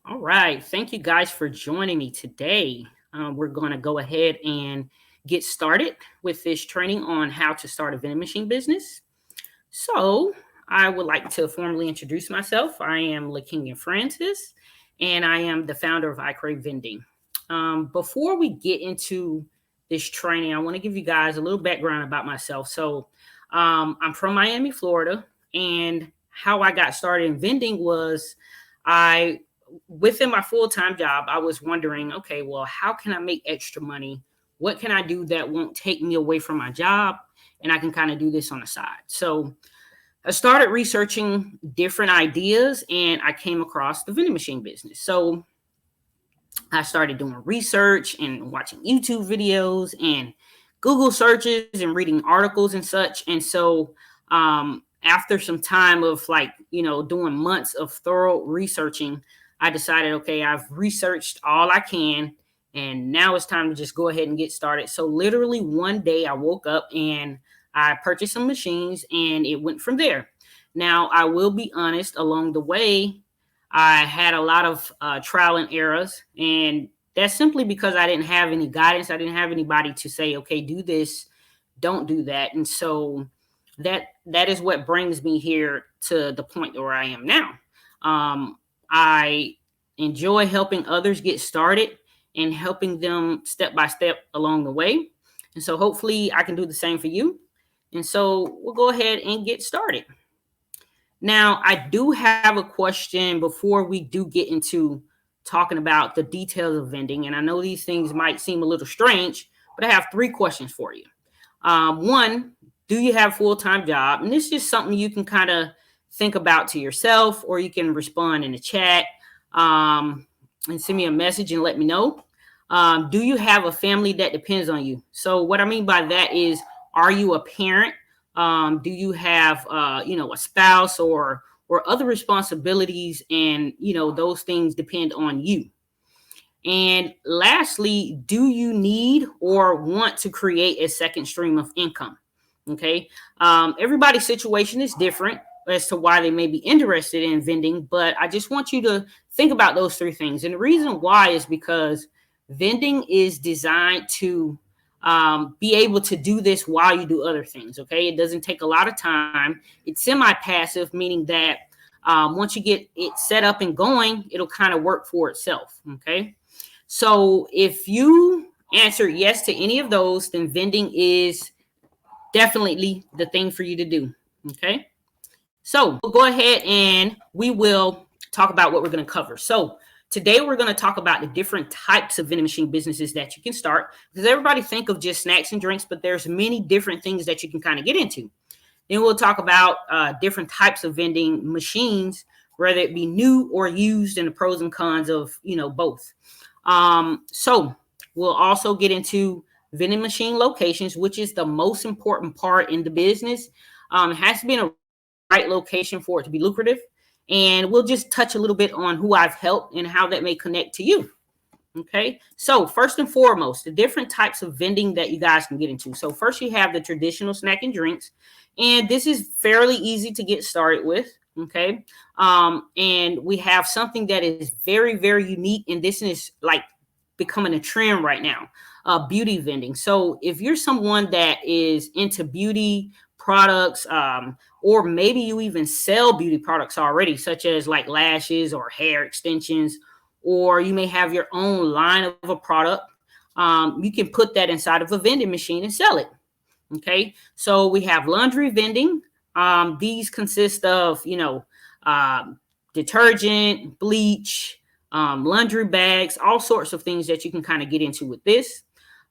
All right. Thank you guys for joining me today. We're going to go ahead and get started with this training on how to start a vending machine business. So, I would like to formally introduce myself. I am LaKenya Francis, and I am the founder of I Crave Vending. Before we get into this training, I want to give you guys a little background about myself. I'm from Miami, Florida, and how I got started in vending was I within my full-time job, I was wondering, okay, well, how can I make extra money? What can I do that won't take me away from my job? And I can kind of do this on the side. So I started researching different ideas and I came across the vending machine business. So I started doing research and watching YouTube videos and Google searches and reading articles and such. After some time of doing months of thorough researching, I decided, okay, I've researched all I can and now it's time to just go ahead and get started. So literally one day I woke up and I purchased some machines and it went from there. Now, I will be honest, along the way, I had a lot of trial and errors, and that's simply because I didn't have any guidance. I didn't have anybody to say, okay, do this, don't do that. And so that is what brings me here to the point where I am now. I enjoy helping others get started and helping them step by step along the way. And so hopefully I can do the same for you. And so we'll go ahead and get started. Now, I do have a question before we do get into talking about the details of vending. And I know these things might seem a little strange, but I have three questions for you. One, do you have a full-time job? And this is just something you can kind of think about to yourself, or you can respond in the chat and send me a message and let me know. Do you have a family that depends on you? So what I mean by that is, are you a parent? Do you have a spouse or other responsibilities, and those things depend on you? And lastly, do you need or want to create a second stream of income? Okay. Everybody's situation is different as to why they may be interested in vending, but I just want you to think about those three things. And the reason why is because vending is designed to be able to do this while you do other things. Okay. It doesn't take a lot of time. It's semi-passive, meaning that once you get it set up and going, it'll kind of work for itself. Okay. So if you answer yes to any of those, then vending is definitely the thing for you to do. Okay. So we'll go ahead and we will talk about what we're going to cover. So today we're going to talk about the different types of vending machine businesses that you can start, because everybody think of just snacks and drinks, but there's many different things that you can kind of get into. Then we'll talk about different types of vending machines, whether it be new or used, and the pros and cons of both. So we'll also get into vending machine locations, which is the most important part in the business. It has to be in a right location for it to be lucrative. And we'll just touch a little bit on who I've helped and how that may connect to you. Okay. So first and foremost, the different types of vending that you guys can get into. So first you have the traditional snack and drinks, and this is fairly easy to get started with. Okay. And we have something that is very, very unique. And this is like becoming a trend right now, beauty vending. So if you're someone that is into beauty products, or maybe you even sell beauty products already, such as like lashes or hair extensions, or you may have your own line of a product, you can put that inside of a vending machine and sell it. Okay. So we have laundry vending. These consist of, detergent, bleach, laundry bags, all sorts of things that you can kind of get into with this.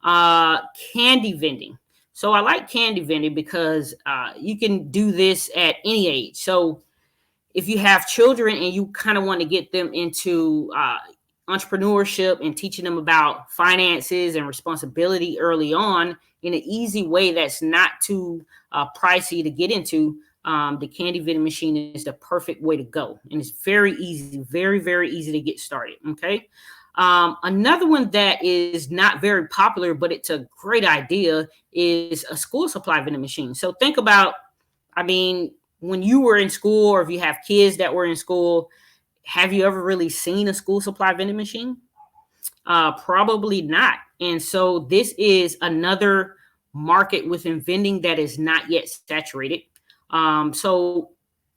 Candy vending. So I like candy vending because you can do this at any age. So if you have children and you kind of want to get them into entrepreneurship and teaching them about finances and responsibility early on in an easy way that's not too pricey to get into, the candy vending machine is the perfect way to go. And it's very easy, very, very easy to get started. Okay. Another one that is not very popular, but it's a great idea, is a school supply vending machine. So think about, when you were in school, or if you have kids that were in school, have you ever really seen a school supply vending machine? Probably not. And so this is another market within vending that is not yet saturated. So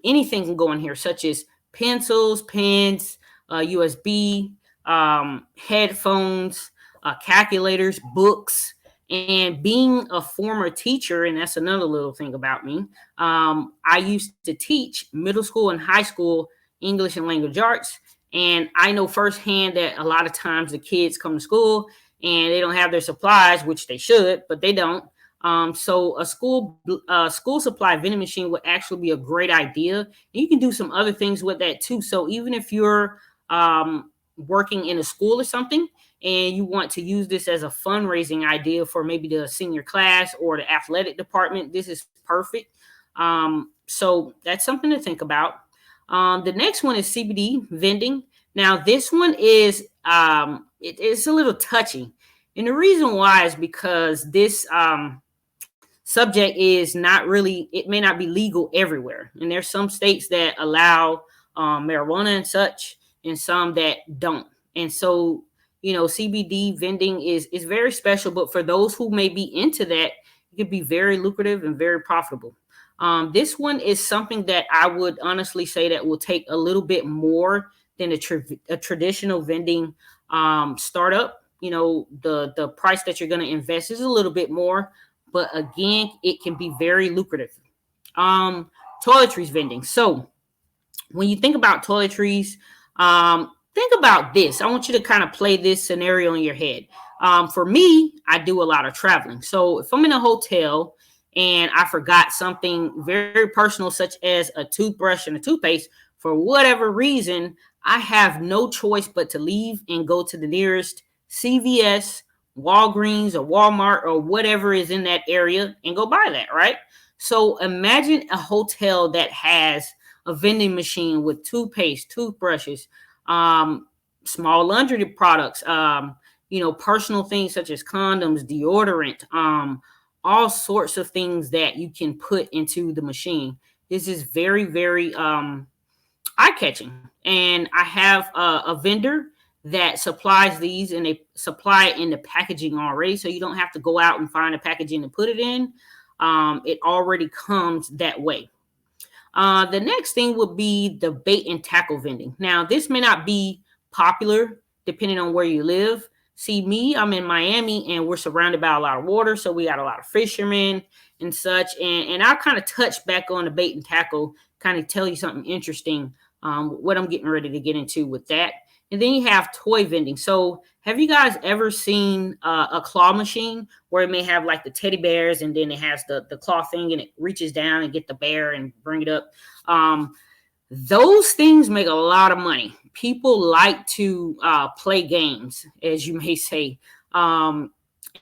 anything can go in here, such as pencils, pens, USB, headphones, calculators, books. And being a former teacher, and that's another little thing about me, I used to teach middle school and high school English and language arts. And I know firsthand that a lot of times the kids come to school and they don't have their supplies, which they should, but they don't. So a school supply vending machine would actually be a great idea. And you can do some other things with that too. So even if you're working in a school or something, and you want to use this as a fundraising idea for maybe the senior class or the athletic department, this is perfect. So that's something to think about. The next one is CBD vending. Now, this one is it's a little touchy, and the reason why is because this subject is not really. It may not be legal everywhere, and there's some states that allow marijuana and such, and some that don't. And so, CBD vending is very special. But for those who may be into that, it could be very lucrative and very profitable. This one is something that I would honestly say that will take a little bit more than a traditional vending startup. The price that you're going to invest is a little bit more, but again, it can be very lucrative. Toiletries vending. So when you think about toiletries, think about this. I want you to kind of play this scenario in your head. For me, I do a lot of traveling. So if I'm in a hotel and I forgot something very personal, such as a toothbrush and a toothpaste, for whatever reason, I have no choice but to leave and go to the nearest CVS, Walgreens, or Walmart, or whatever is in that area and go buy that, right? So imagine a hotel that has a vending machine with toothpaste, toothbrushes, small laundry products, personal things such as condoms, deodorant, all sorts of things that you can put into the machine. This is very, very eye-catching. And I have a vendor that supplies these, and they supply it in the packaging already. So you don't have to go out and find a packaging to put it in. It already comes that way. The next thing would be the bait and tackle vending. Now, this may not be popular depending on where you live. See, me, I'm in Miami and we're surrounded by a lot of water. So we got a lot of fishermen and such. And I'll kind of touch back on the bait and tackle, kind of tell you something interesting, what I'm getting ready to get into with that. And then you have toy vending. So have you guys ever seen a claw machine where it may have like the teddy bears and then it has the claw thing and it reaches down and get the bear and bring it up? Those things make a lot of money. People like to play games, as you may say, and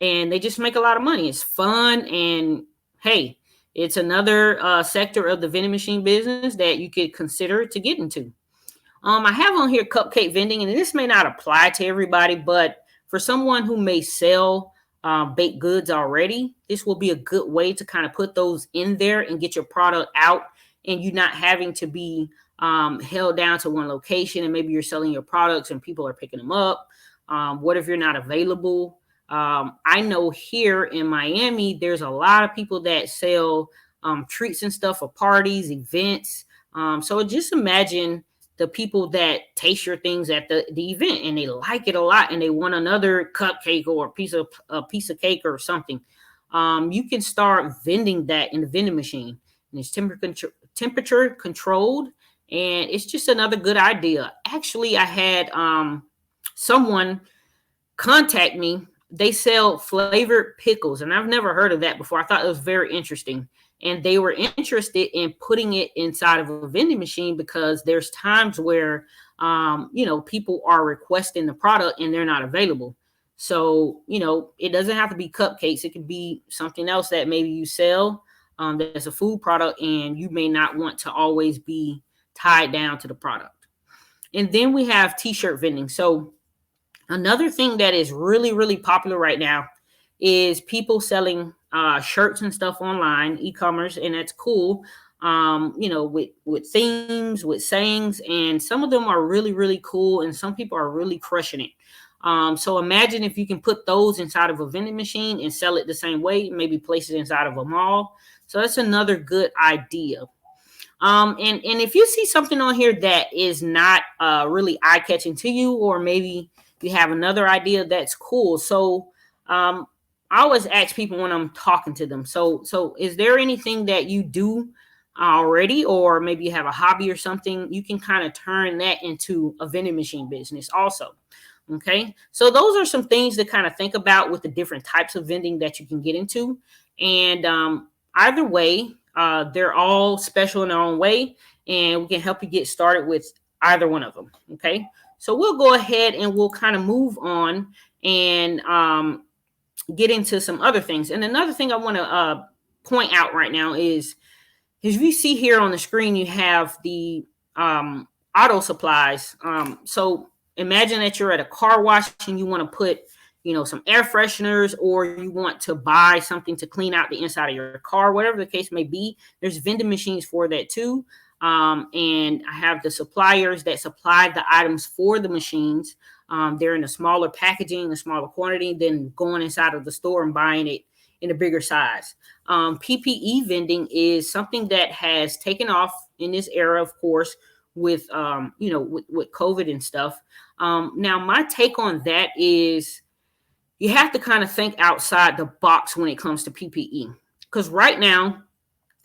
they just make a lot of money. It's fun, and hey, it's another sector of the vending machine business that you could consider to get into. I have on here cupcake vending, and this may not apply to everybody, but for someone who may sell baked goods already, this will be a good way to kind of put those in there and get your product out, and you not having to be held down to one location, and maybe you're selling your products and people are picking them up. What if you're not available? I know here in Miami, there's a lot of people that sell treats and stuff for parties, events. So just imagine the people that taste your things at the event and they like it a lot and they want another cupcake or a piece of cake or something. You can start vending that in the vending machine, and it's temperature controlled, and it's just another good idea. Actually, I had someone contact me. They sell flavored pickles, and I've never heard of that before. I thought it was very interesting. And they were interested in putting it inside of a vending machine because there's times where, people are requesting the product and they're not available. So, it doesn't have to be cupcakes. It could be something else that maybe you sell that's a food product, and you may not want to always be tied down to the product. And then we have t-shirt vending. So another thing that is really, really popular right now is people selling shirts and stuff online, e-commerce, and that's cool. with themes, with sayings, and some of them are really, really cool, and some people are really crushing it. So imagine if you can put those inside of a vending machine and sell it the same way, maybe place it inside of a mall. So that's another good idea. And if you see something on here that is not really eye catching to you, or maybe you have another idea, that's cool. So I always ask people when I'm talking to them. So is there anything that you do already, or maybe you have a hobby or something? You can kind of turn that into a vending machine business also. Okay, so those are some things to kind of think about with the different types of vending that you can get into. And either way, they're all special in their own way, and we can help you get started with either one of them. Okay, so we'll go ahead and we'll kind of move on and get into some other things. And another thing I want to point out right now is you see here on the screen, you have the auto supplies. So imagine that you're at a car wash and you want to put, some air fresheners, or you want to buy something to clean out the inside of your car, whatever the case may be. There's vending machines for that too. And I have the suppliers that supply the items for the machines. They're in a smaller packaging, a smaller quantity than going inside of the store and buying it in a bigger size. PPE vending is something that has taken off in this era, of course, with with COVID and stuff. Now, my take on that is you have to kind of think outside the box when it comes to PPE, because right now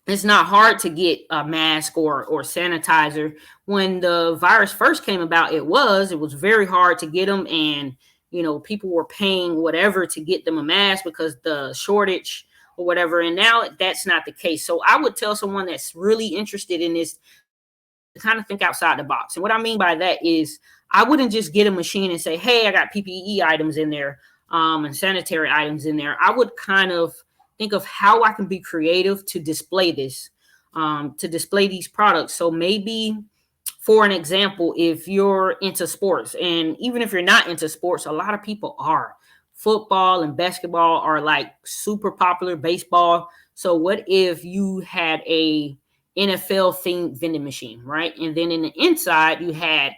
it's not hard to get a mask or sanitizer. When the virus first came about, it was very hard to get them, and people were paying whatever to get them a mask because the shortage or whatever. And now that's not the case. So I would tell someone that's really interested in this to kind of think outside the box. And what I mean by that is I wouldn't just get a machine and say, hey, I got PPE items in there and sanitary items in there. I would kind of think of how I can be creative to display this, to display these products. So maybe, for an example, if you're into sports, and even if you're not into sports, a lot of people are. Football and basketball are like super popular, baseball. So what if you had a NFL themed vending machine, right? And then in the inside, you had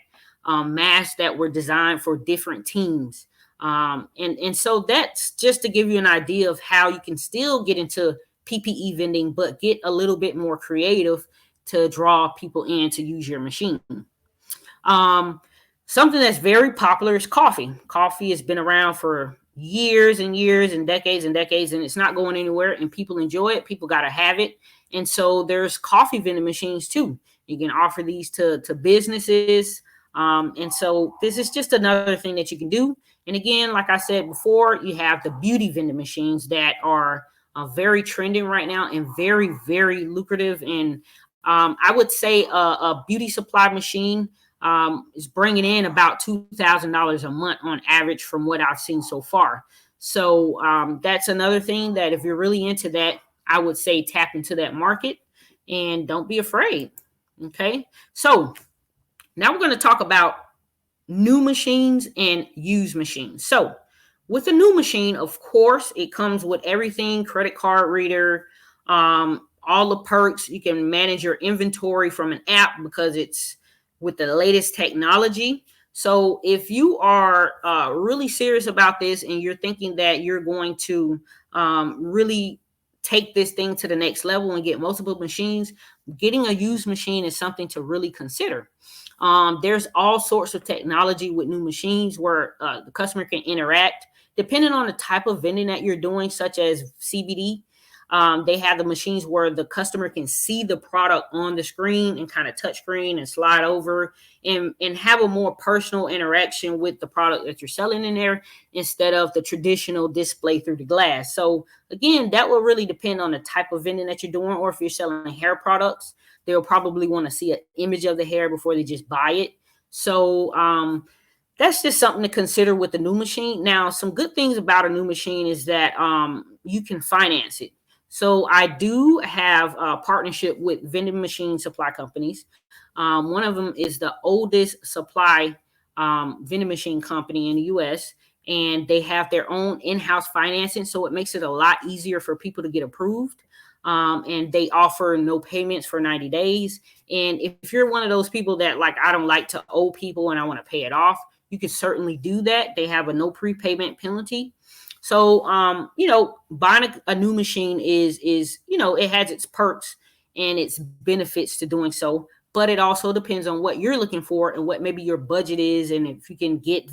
masks that were designed for different teams. And so that's just to give you an idea of how you can still get into PPE vending, but get a little bit more creative to draw people in to use your machine. Something that's very popular is coffee. Coffee has been around for years and years and decades, and it's not going anywhere, and people enjoy it. People got to have it. And so there's coffee vending machines too. You can offer these to businesses. And so this is just another thing that you can do. And again, like I said before, you have the beauty vending machines that are very trending right now and very, very lucrative. And I would say a beauty supply machine is bringing in about $2,000 a month on average from what I've seen so far. So that's another thing that if you're really into that, I would say tap into that market and don't be afraid. Okay. So now we're going to talk about new machines and used machines. So with a new machine, of course, it comes with everything: credit card reader, all the perks. You can manage your inventory from an app because it's with the latest technology. So if you are really serious about this and you're thinking that you're going to really take this thing to the next level and get multiple machines, getting a used machine is something to really consider. There's all sorts of technology with new machines where the customer can interact. Depending on the type of vending that you're doing, such as CBD, they have the machines where the customer can see the product on the screen and kind of touch screen and slide over and have a more personal interaction with the product that you're selling in there instead of the traditional display through the glass. So again, that will really depend on the type of vending that you're doing. Or if you're selling hair products, they'll probably want to see an image of the hair before they just buy it. So that's just something to consider with the new machine. Now, some good things about a new machine is that you can finance it. So I do have a partnership with vending machine supply companies. One of them is the oldest supply vending machine company in the U.S., and they have their own in-house financing, so it makes it a lot easier for people to get approved. and they offer no payments for 90 days. And if you're one of those people that like, I don't like to owe people and I want to pay it off, you can certainly do that. They have a no prepayment penalty. So, buying a new machine is, it has its perks and its benefits to doing so, but it also depends on what you're looking for and what maybe your budget is, and if you can get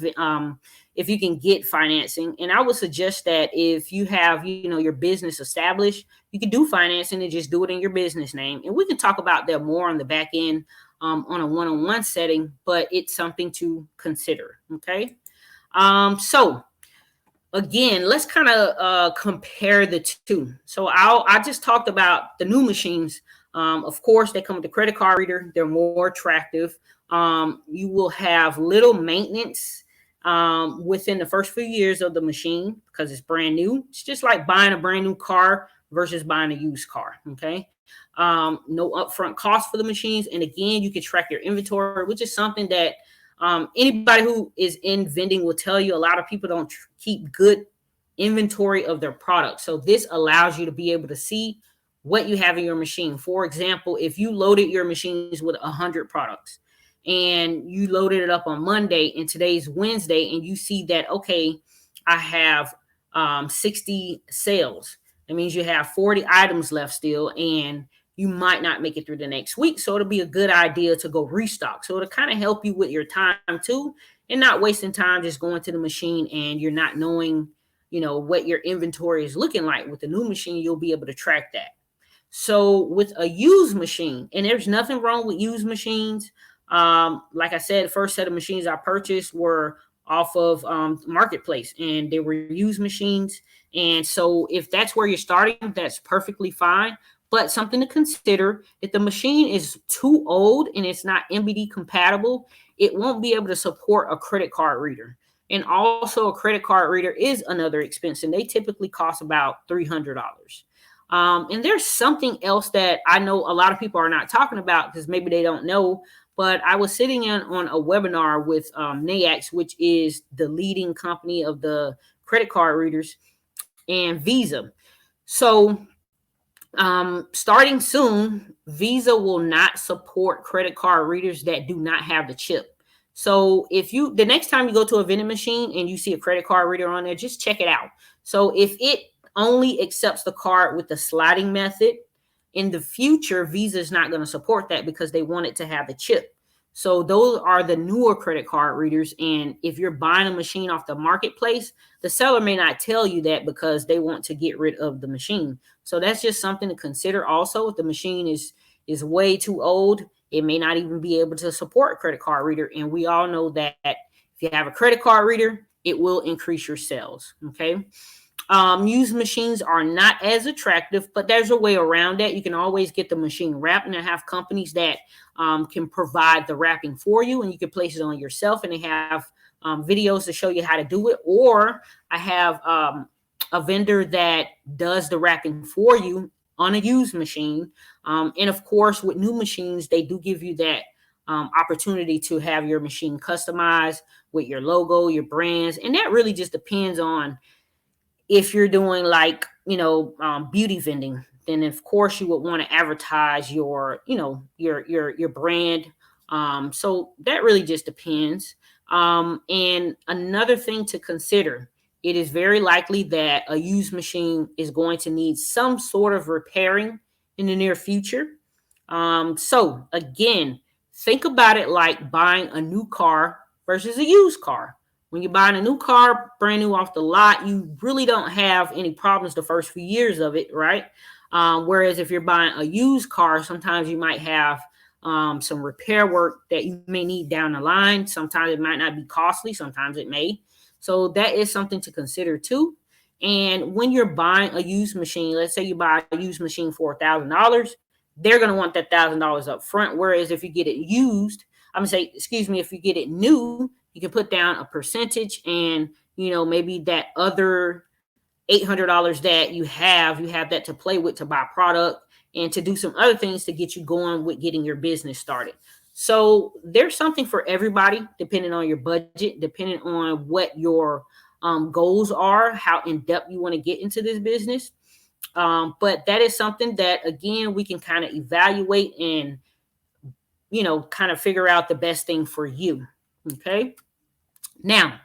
financing. And I would suggest that if you have, your business established, you can do financing and just do it in your business name. And we can talk about that more on the back end, on a one-on-one setting, but it's something to consider. Okay. So again, let's kind of compare the two. So I just talked about the new machines. Of course, they come with a credit card reader. They're more attractive. You will have little maintenance within the first few years of the machine because it's brand new. It's just like buying a brand new car versus buying a used car. Okay. No upfront cost for the machines. And again, you can track your inventory, which is something that anybody who is in vending will tell you. A lot of people don't keep good inventory of their products. So this allows you to be able to see what you have in your machine. For example, if you loaded your machines with 100 products and you loaded it up on Monday and today's Wednesday, and you see that, okay, I have 60 sales. That means you have 40 items left still, and you might not make it through the next week. So it'll be a good idea to go restock. So it'll kind of help you with your time too, and not wasting time just going to the machine and you're not knowing, what your inventory is looking like. With the new machine, you'll be able to track that. So with a used machine, and there's nothing wrong with used machines. Like I said, the first set of machines I purchased were off of Marketplace, and they were used machines. And so if that's where you're starting, that's perfectly fine. But something to consider, if the machine is too old and it's not MBD compatible, it won't be able to support a credit card reader. And also a credit card reader is another expense, and they typically cost about $300. And there's something else that I know a lot of people are not talking about because maybe they don't know, but I was sitting in on a webinar with NAICS, which is the leading company of the credit card readers, and Visa. So starting soon, Visa will not support credit card readers that do not have the chip. So the next time you go to a vending machine and you see a credit card reader on there, just check it out. So if it only accepts the card with the sliding method, in the future, Visa is not going to support that because they want it to have the chip. So those are the newer credit card readers. And if you're buying a machine off the marketplace, the seller may not tell you that because they want to get rid of the machine. So that's just something to consider. Also, if the machine is way too old, it may not even be able to support a credit card reader. And we all know that if you have a credit card reader, it will increase your sales. Okay. Used machines are not as attractive, but there's a way around that. You can always get the machine wrapped, and I have companies that can provide the wrapping for you, and you can place it on yourself, and they have videos to show you how to do it. Or I have a vendor that does the wrapping for you on a used machine. And of course, with new machines, they do give you that opportunity to have your machine customized with your logo, your brands, and that really just depends on if you're doing like, beauty vending, then of course you would want to advertise your brand. So that really just depends. And another thing to consider, it is very likely that a used machine is going to need some sort of repairing in the near future. So again, think about it like buying a new car versus a used car. When you're buying a new car, brand new off the lot, you really don't have any problems the first few years of it, right? Whereas if you're buying a used car, sometimes you might have some repair work that you may need down the line. Sometimes it might not be costly. Sometimes it may. So that is something to consider too. And when you're buying a used machine, let's say you buy a used machine for $1,000, they're going to want that $1,000 up front. Whereas if you get it used, if you get it new, you can put down a percentage, and maybe that other $800 that you have that to play with, to buy product and to do some other things to get you going with getting your business started. So there's something for everybody, depending on your budget, depending on what your goals are, how in depth you want to get into this business. But that is something that, again, we can kind of evaluate and, kind of figure out the best thing for you. Okay. Now,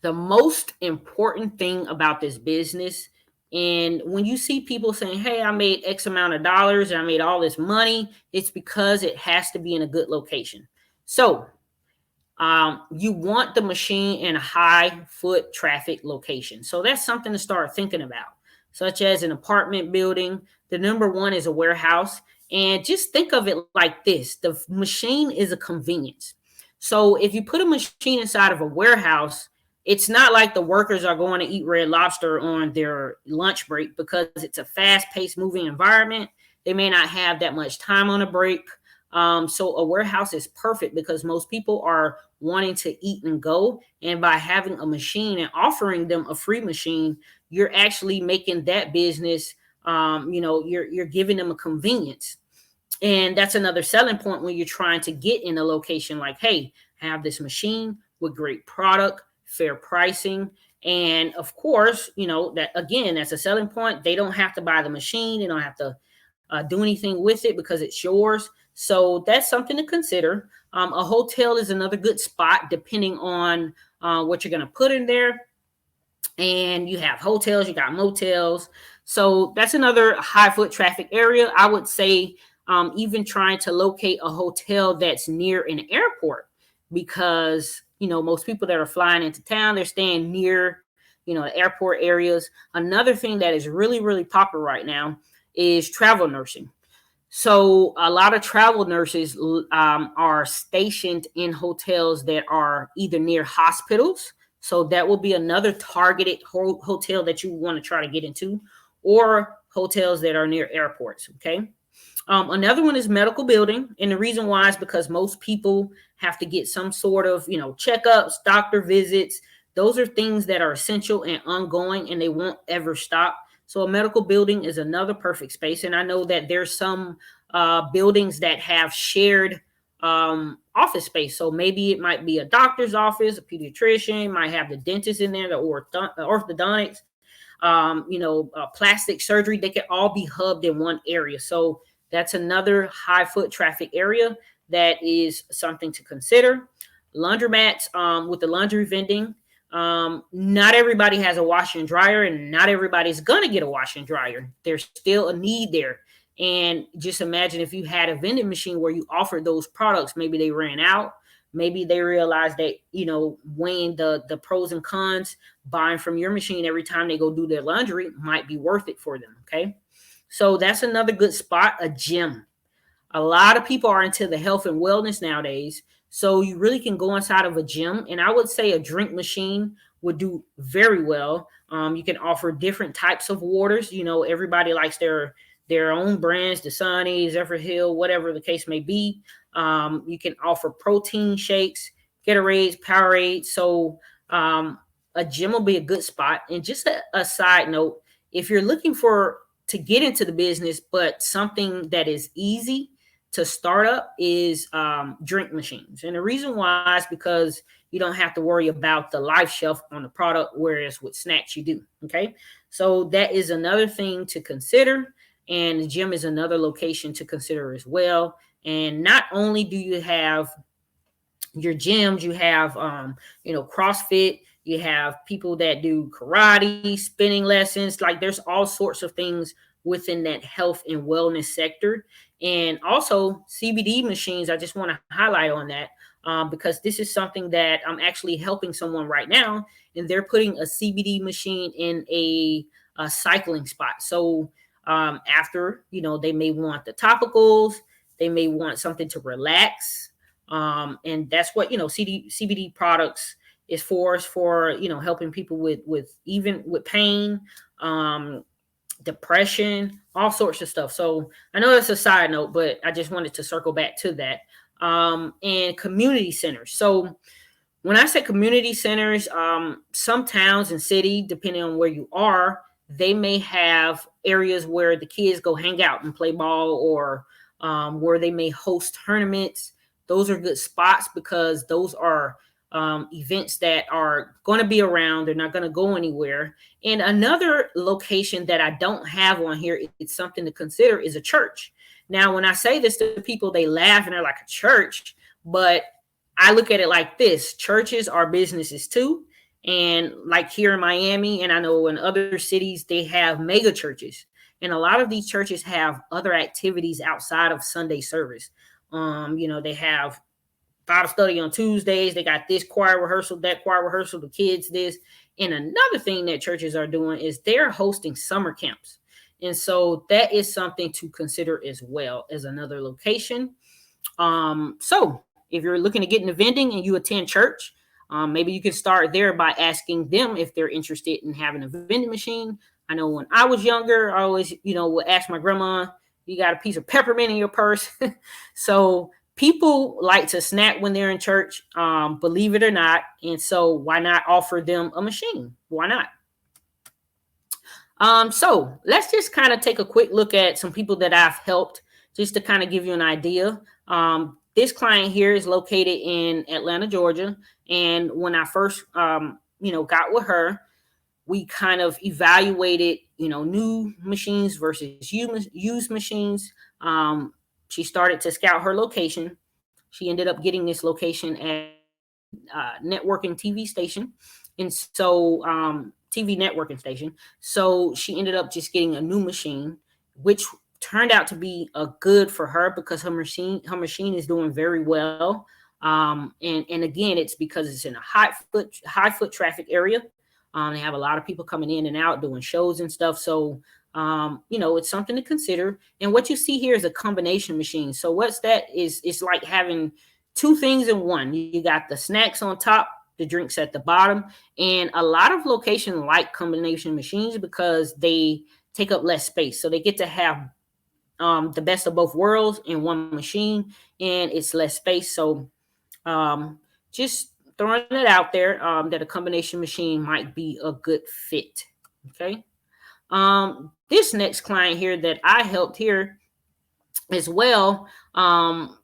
the most important thing about this business, and when you see people saying, hey, I made X amount of dollars and I made all this money, it's because it has to be in a good location. So you want the machine in a high foot traffic location. So that's something to start thinking about, such as an apartment building. The number one is a warehouse. And just think of it like this: the machine is a convenience. So if you put a machine inside of a warehouse, it's not like the workers are going to eat Red Lobster on their lunch break, because it's a fast paced moving environment. They may not have that much time on a break. So a warehouse is perfect because most people are wanting to eat and go. And by having a machine and offering them a free machine, you're actually making that business, you're giving them a convenience. And that's another selling point when you're trying to get in a location like, hey, have this machine with great product, fair pricing. And of course, that again, that's a selling point. They don't have to buy the machine. They don't have to do anything with it because it's yours. So that's something to consider. A hotel is another good spot depending on what you're going to put in there. And you have hotels, you got motels. So that's another high foot traffic area. I would say even trying to locate a hotel that's near an airport, because, most people that are flying into town, they're staying near, airport areas. Another thing that is really, really popular right now is travel nursing. So a lot of travel nurses are stationed in hotels that are either near hospitals. So that will be another targeted hotel that you want to try to get into, or hotels that are near airports. Okay. Another one is medical building. And the reason why is because most people have to get some sort of, checkups, doctor visits. Those are things that are essential and ongoing, and they won't ever stop. So a medical building is another perfect space. And I know that there's some buildings that have shared office space. So maybe it might be a doctor's office, a pediatrician, might have the dentist in there, the orthodontics, plastic surgery. They can all be hubbed in one area. So that's another high foot traffic area that is something to consider. Laundromats, with the laundry vending. Not everybody has a washer and dryer, and not everybody's gonna get a washer and dryer. There's still a need there. And just imagine if you had a vending machine where you offered those products, maybe they ran out. Maybe they realized that, weighing the pros and cons, buying from your machine every time they go do their laundry might be worth it for them. Okay. So that's another good spot. A gym. A lot of people are into the health and wellness nowadays. So you really can go inside of a gym. And I would say a drink machine would do very well. You can offer different types of waters. Everybody likes their own brands, Dasani, Zephyr Hill, whatever the case may be. You can offer protein shakes, Gatorades, Powerades. So a gym will be a good spot. And just a side note, if you're looking to get into the business, but something that is easy to start up is drink machines. And the reason why is because you don't have to worry about the life shelf on the product, whereas with snacks you do. Okay. So that is another thing to consider. And the gym is another location to consider as well. And not only do you have your gyms, you have, CrossFit, you have people that do karate, spinning lessons. Like there's all sorts of things within that health and wellness sector. And also CBD machines. I just want to highlight on that because this is something that I'm actually helping someone right now, and they're putting a CBD machine in a cycling spot. So after, they may want the topicals, they may want something to relax. And that's what, CBD products is for, helping people with even with pain, depression, all sorts of stuff. So I know that's a side note, but I just wanted to circle back to that. And community centers. So when I say community centers, some towns and city, depending on where you are, they may have areas where the kids go hang out and play ball, or where they may host tournaments. Those are good spots because those are events that are going to be around. They're not going to go anywhere. And another location that I don't have on here, it's something to consider, is a church. Now, when I say this to people, they laugh and they're like, a church? But I look at it like this: churches are businesses too. And like here in Miami, and I know in other cities, they have mega churches. And a lot of these churches have other activities outside of Sunday service. They have Bible study on Tuesdays. They got this choir rehearsal, that choir rehearsal, the kids this. And another thing that churches are doing is they're hosting summer camps. And so that is something to consider as well as another location. So if you're looking to get into vending and you attend church, maybe you can start there by asking them if they're interested in having a vending machine. I know when I was younger, I always, would ask my grandma, you got a piece of peppermint in your purse? So people like to snack when they're in church, believe it or not. And so why not offer them a machine? Why not? So let's just kind of take a quick look at some people that I've helped, just to kind of give you an idea. This client here is located in Atlanta, Georgia. And when I first, got with her, we kind of evaluated, new machines versus used machines. She started to scout her location. She ended up getting this location at networking TV station. And so TV networking station. So she ended up just getting a new machine, which turned out to be a good for her because her machine is doing very well. And again, it's because it's in a high foot traffic area. They have a lot of people coming in and out doing shows and stuff. So, it's something to consider. And what you see here is a combination machine. So what's that is, it's like having two things in one. You got the snacks on top, the drinks at the bottom. And a lot of locations like combination machines because they take up less space. So they get to have the best of both worlds in one machine, and it's less space. So just throwing it out there that a combination machine might be a good fit. Okay. This next client here that I helped here as well,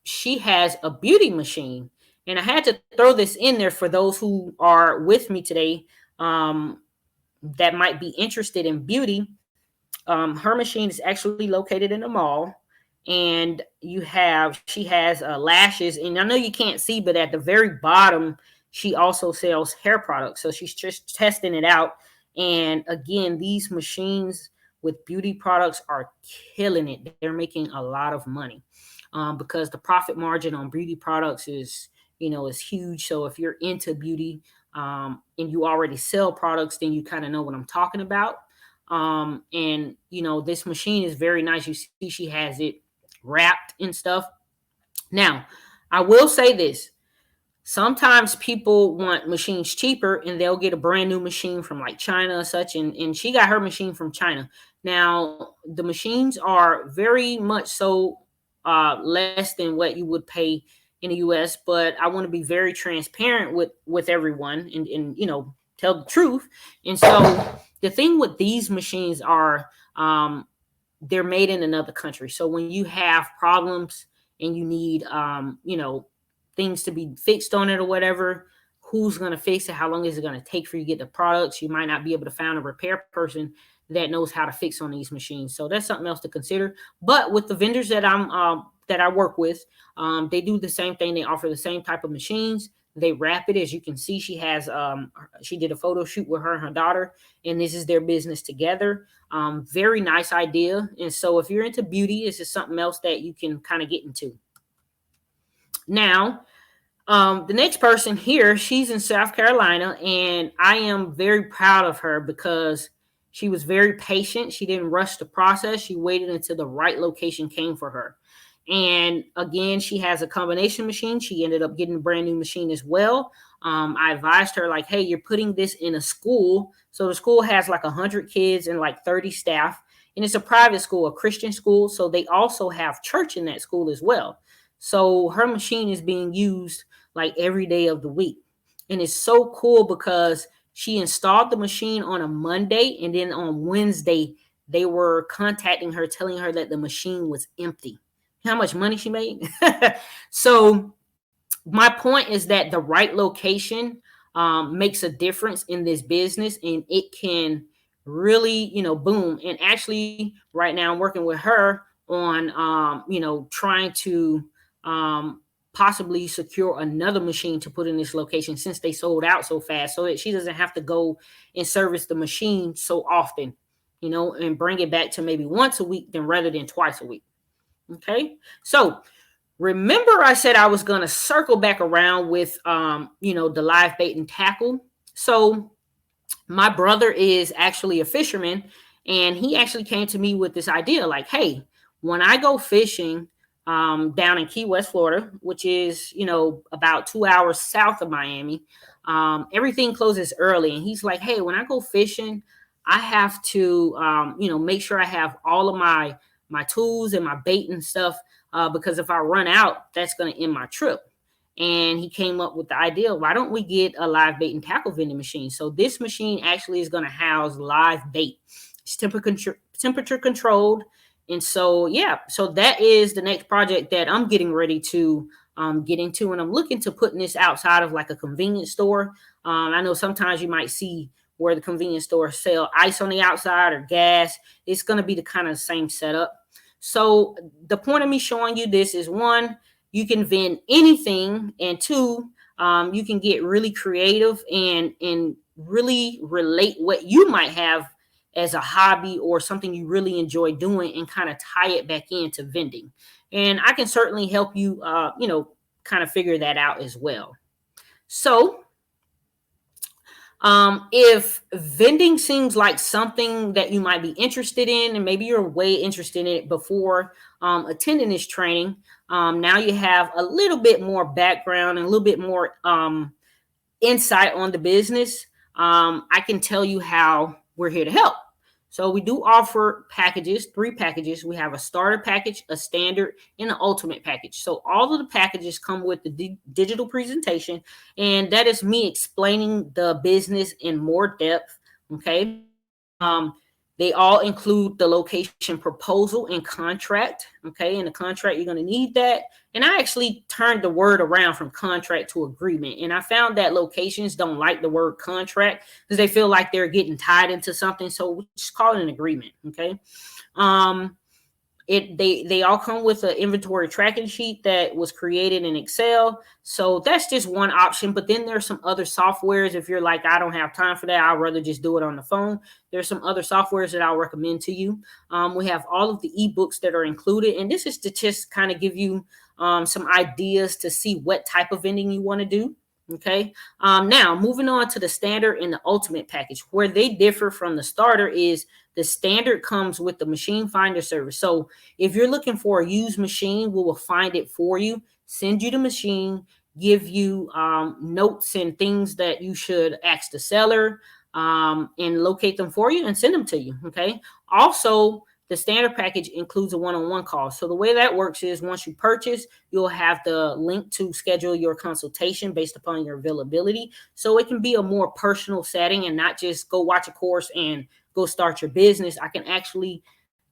she has a beauty machine. And I had to throw this in there for those who are with me today that might be interested in beauty. Her machine is actually located in a mall, and she has lashes. And I know you can't see, but at the very bottom, she also sells hair products. So she's just testing it out. And again, these machines with beauty products are killing it. They're making a lot of money because the profit margin on beauty products is huge. So if you're into beauty and you already sell products, then you kind of know what I'm talking about. And this machine is very nice. You see she has it wrapped and stuff. Now, I will say this. Sometimes people want machines cheaper and they'll get a brand new machine from like China or such. And she got her machine from China. Now, the machines are very much so less than what you would pay in the US, but I want to be very transparent with everyone and tell the truth. And so the thing with these machines are they're made in another country. So when you have problems and you need things to be fixed on it or whatever, who's going to fix it? How long is it going to take for you to get the products? You might not be able to find a repair person that knows how to fix on these machines. So that's something else to consider. But with the vendors that I work with, they do the same thing. They offer the same type of machines. They wrap it. As you can see, she did a photo shoot with her and her daughter, and this is their business together. Very nice idea. And so if you're into beauty, this is something else that you can kind of get into. Now, the next person here, she's in South Carolina, and I am very proud of her because she was very patient. She didn't rush the process. She waited until the right location came for her. And again, she has a combination machine. She ended up getting a brand new machine as well. I advised her like, hey, you're putting this in a school. So the school has like 100 kids and like 30 staff. And it's a private school, a Christian school. So they also have church in that school as well. So her machine is being used like every day of the week. And it's so cool because she installed the machine on a Monday. And then on Wednesday, they were contacting her, telling her that the machine was empty. How much money she made. So my point is that the right location makes a difference in this business, and it can really, boom. And actually, right now, I'm working with her on, trying to possibly secure another machine to put in this location since they sold out so fast, so that she doesn't have to go and service the machine so often, and bring it back to maybe once a week then rather than twice a week. Okay. So remember I said I was going to circle back around with, the live bait and tackle. So my brother is actually a fisherman, and he actually came to me with this idea like, hey, when I go fishing down in Key West, Florida, which is, about 2 hours south of Miami, everything closes early. And he's like, hey, when I go fishing, I have to, make sure I have all of my tools and my bait and stuff, because if I run out, that's going to end my trip. And he came up with the idea, why don't we get a live bait and tackle vending machine? So this machine actually is going to house live bait. It's temperature controlled. And so, yeah, so that is the next project that I'm getting ready to get into. And I'm looking to putting this outside of like a convenience store. I know sometimes you might see where the convenience stores sell ice on the outside or gas. It's going to be the kind of same setup. So the point of me showing you this is, one, you can vend anything, and two, you can get really creative and really relate what you might have as a hobby or something you really enjoy doing and kind of tie it back into vending. And I can certainly help you, kind of figure that out as well. So if vending seems like something that you might be interested in, and maybe you're way interested in it before attending this training, now you have a little bit more background and a little bit more insight on the business. I can tell you how we're here to help. So we do offer packages, 3 packages. We have a starter package, a standard, and an ultimate package. So all of the packages come with the digital presentation, and that is me explaining the business in more depth. Okay. They all include the location proposal and contract. Okay. In the contract, you're going to need that. And I actually turned the word around from contract to agreement. And I found that locations don't like the word contract because they feel like they're getting tied into something. So we just call it an agreement. Okay. They all come with an inventory tracking sheet that was created in Excel. So that's just one option. But then there's some other softwares. If you're like, I don't have time for that, I'd rather just do it on the phone. There's some other softwares that I'll recommend to you. We have all of the ebooks that are included. And this is to just kind of give you some ideas to see what type of vending you want to do. Okay. Now moving on to the standard and the ultimate package. Where they differ from the starter is the standard comes with the machine finder service. So if you're looking for a used machine, we will find it for you, send you the machine, give you notes and things that you should ask the seller, and locate them for you and send them to you. Okay. Also, the standard package includes a one-on-one call. So the way that works is once you purchase, you'll have the link to schedule your consultation based upon your availability. So it can be a more personal setting and not just go watch a course and go start your business. I can actually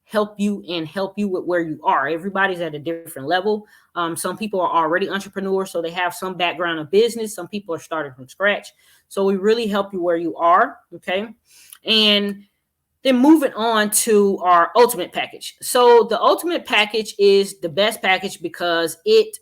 help you with where you are. Everybody's at a different level. Some people are already entrepreneurs, so they have some background in business. Some people are starting from scratch. So we really help you where you are. Okay. And then moving on to our ultimate package. So the ultimate package is the best package because it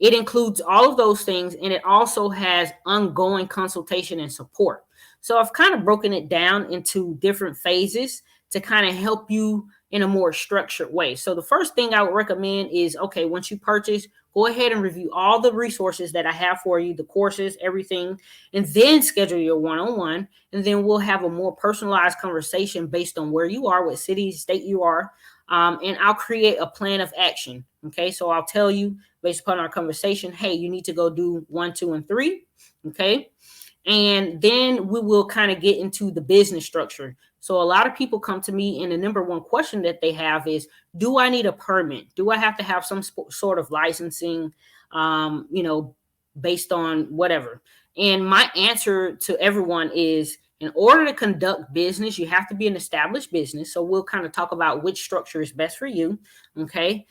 includes all of those things, and it also has ongoing consultation and support. So I've kind of broken it down into different phases to kind of help you in a more structured way. So the first thing I would recommend is, okay, once you purchase, go ahead and review all the resources that I have for you, the courses, everything, and then schedule your one-on-one. And then we'll have a more personalized conversation based on where you are, what city, state you are. And I'll create a plan of action. Okay. So I'll tell you based upon our conversation, hey, you need to go do 1, 2, and 3. Okay. And then we will kind of get into the business structure. So a lot of people come to me and the number one question that they have is, do I need a permit? Do I have to have some sort of licensing, based on whatever? And my answer to everyone is, in order to conduct business, you have to be an established business. So we'll kind of talk about which structure is best for you. Okay.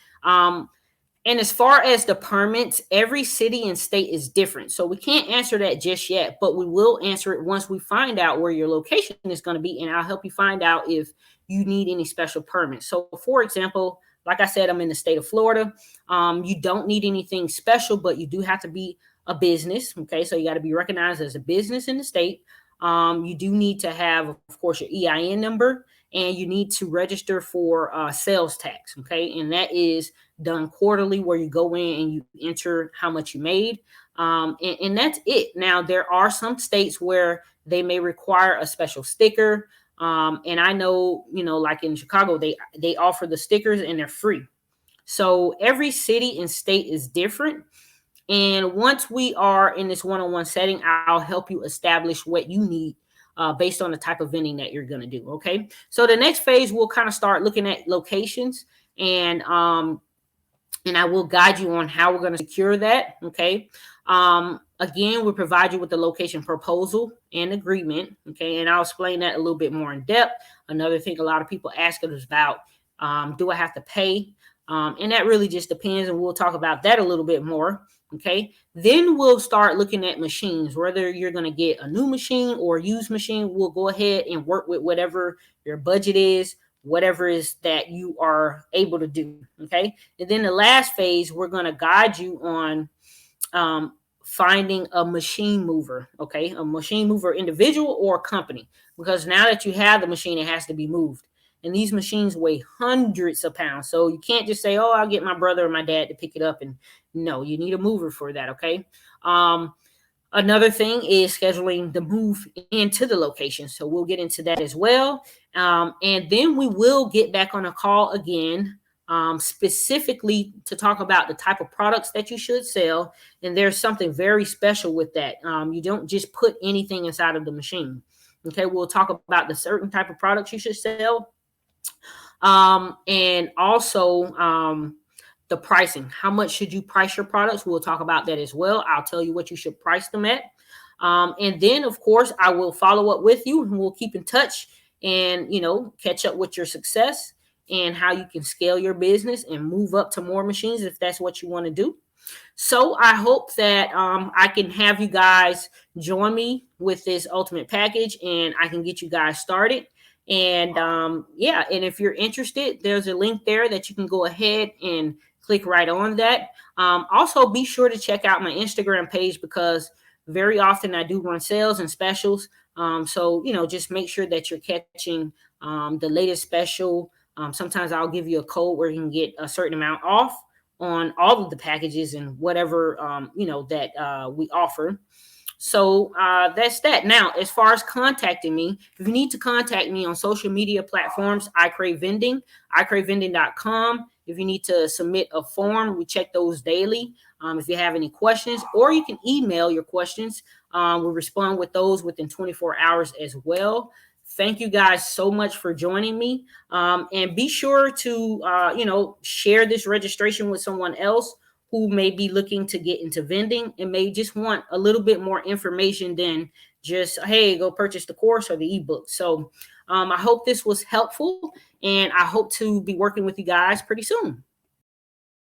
And as far as the permits, every city and state is different. So we can't answer that just yet, but we will answer it once we find out where your location is going to be. And I'll help you find out if you need any special permits. So, for example, like I said, I'm in the state of Florida. You don't need anything special, but you do have to be a business. Okay. So you got to be recognized as a business in the state. You do need to have, of course, your EIN number, and you need to register for sales tax. Okay. And that is done quarterly, where you go in and you enter how much you made. And that's it. Now, there are some states where they may require a special sticker. And I know, like in Chicago, they offer the stickers and they're free. So every city and state is different. And once we are in this one-on-one setting, I'll help you establish what you need based on the type of vending that you're going to do. Okay. So the next phase, we'll kind of start looking at locations, and I will guide you on how we're going to secure that. Okay. Again, we'll provide you with the location proposal and agreement. Okay. And I'll explain that a little bit more in depth. Another thing a lot of people ask us about, do I have to pay? And that really just depends. And we'll talk about that a little bit more. Okay. Then we'll start looking at machines, whether you're going to get a new machine or a used machine. We'll go ahead and work with whatever your budget is, whatever is that you are able to do. Okay. And then the last phase, we're going to guide you on finding a machine mover. Okay. A machine mover, individual or company, because now that you have the machine, it has to be moved. And these machines weigh hundreds of pounds. So you can't just say, oh, I'll get my brother or my dad to pick it up. And no, you need a mover for that. Okay. Another thing is scheduling the move into the location. So we'll get into that as well. And then we will get back on a call again, specifically to talk about the type of products that you should sell. And there's something very special with that. You don't just put anything inside of the machine. Okay. We'll talk about the certain type of products you should sell. And also the pricing. How much should you price your products? We'll talk about that as well. I'll tell you what you should price them at. And then, of course, I will follow up with you, and we'll keep in touch and, catch up with your success and how you can scale your business and move up to more machines if that's what you want to do. So I hope that I can have you guys join me with this ultimate package, and I can get you guys started. And and if you're interested, there's a link there that you can go ahead and click right on that. Also, be sure to check out my Instagram page, because very often I do run sales and specials. So, just make sure that you're catching the latest special. Sometimes I'll give you a code where you can get a certain amount off on all of the packages and whatever, that we offer. So that's that. Now, as far as contacting me, if you need to contact me on social media platforms, I Crave Vending, icravevending.com. If you need to submit a form, we check those daily. If you have any questions, or you can email your questions. We'll respond with those within 24 hours as well. Thank you guys so much for joining me. And be sure to, share this registration with someone else who may be looking to get into vending and may just want a little bit more information than just, hey, go purchase the course or the ebook. So I hope this was helpful, and I hope to be working with you guys pretty soon.